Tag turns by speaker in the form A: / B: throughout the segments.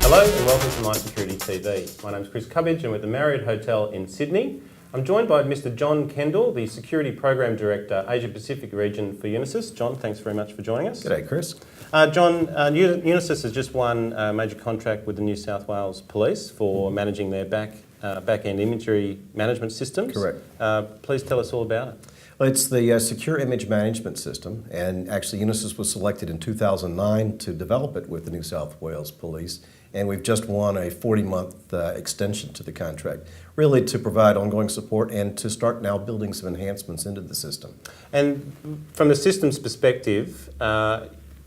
A: Hello and welcome to My Security TV. My name is Chris Cubbage and we're at the Marriott Hotel in Sydney. I'm joined by Mr. John Kendall, the Security Program Director, Asia Pacific Region for Unisys. John, thanks very much for joining us.
B: G'day, Chris.
A: John, Unisys has just won a major contract with the New South Wales Police for managing their back-end imagery management systems.
B: Correct.
A: Please tell us all about it.
B: Well, it's the Secure Image Management System, and actually Unisys was selected in 2009 to develop it with the New South Wales Police, and we've just won a 40-month extension to the contract, really to provide ongoing support and to start now building some enhancements into the system.
A: And from the systems perspective,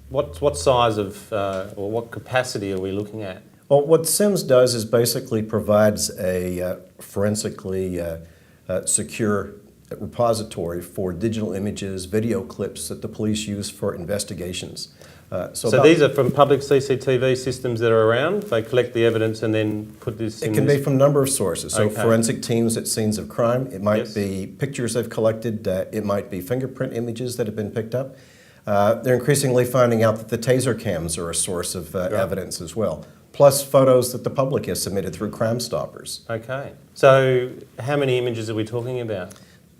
A: what size of or what capacity are we looking at?
B: Well, what SIMS does is basically provides a forensically secure repository for digital images, video clips that the police use for investigations.
A: So these are from public CCTV systems that are around? They collect the evidence and then put this in?
B: It can be from a number of sources. So
A: Okay.
B: forensic teams at scenes of crime, it might
A: Yes.
B: be pictures they've collected, it might be fingerprint images that have been picked up. They're increasingly finding out that the taser cams are a source of evidence as well, plus photos that the public has submitted through Crime Stoppers.
A: Okay. So how many images are we talking about?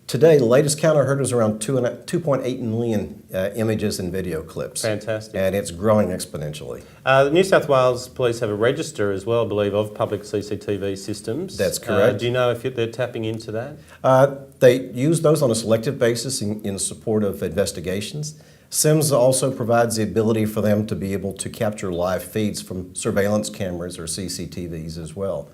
B: Today, the latest count I heard was around 2.8 million images and video clips.
A: Fantastic.
B: And it's growing exponentially.
A: The New South Wales Police have a register as well, I believe, of public CCTV systems.
B: That's correct.
A: Do you know if they're tapping into that?
B: They use those on a selective basis in support of investigations. SIMS also provides the ability for them to be able to capture live feeds from surveillance cameras or CCTVs as well.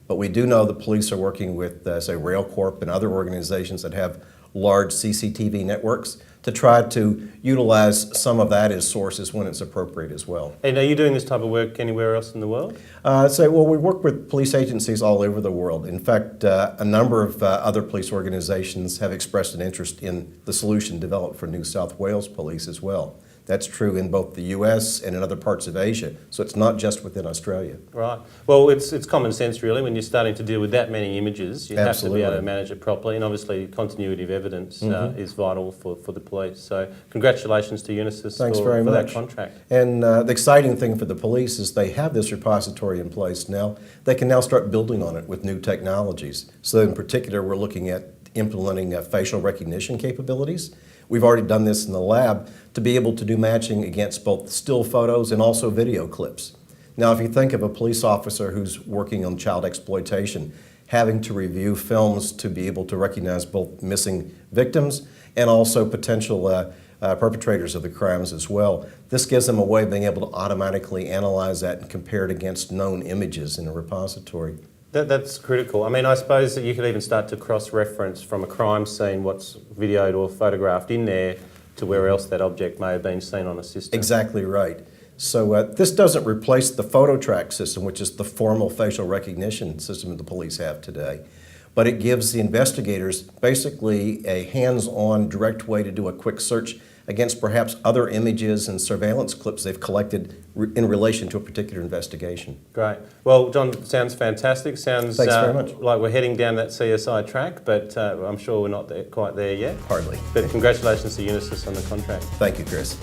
B: But we do know the police are working with, say, RailCorp and other organizations that have large CCTV networks to try to utilize some of that as sources when it's appropriate as well.
A: And are you doing this type of work anywhere else in the world?
B: Well, we work with police agencies all over the world. In fact, a number of other police organizations have expressed an interest in the solution developed for New South Wales Police as well. That's true in both the US and in other parts of Asia, so it's not just within Australia.
A: Right. Well, it's common sense really. When you're starting to deal with that many images, you have to be able to manage it properly, and obviously continuity of evidence is vital for the police. So congratulations to Unisys for that contract.
B: And the exciting thing for the police is they have this repository in place now. They can now start building on it with new technologies. So in particular, we're looking at implementing facial recognition capabilities. We've already done this in the lab to be able to do matching against both still photos and also video clips. Now, if you think of a police officer who's working on child exploitation, having to review films to be able to recognize both missing victims and also potential perpetrators of the crimes as well, this gives them a way of being able to automatically analyze that and compare it against known images in a repository.
A: That's critical. I mean, I suppose that you could even start to cross-reference from a crime scene what's videoed or photographed in there to where else that object may have been seen on a system.
B: Exactly right. So this doesn't replace the photo track system, which is the formal facial recognition system that the police have today, but it gives the investigators basically a hands-on direct way to do a quick search against perhaps other images and surveillance clips they've collected in relation to a particular investigation.
A: Great. Well, John, sounds fantastic. Sounds
B: Thanks very much.
A: Like we're heading down that CSI track, but I'm sure we're not quite there yet.
B: Hardly.
A: But congratulations to Unisys on the contract.
B: Thank you, Chris.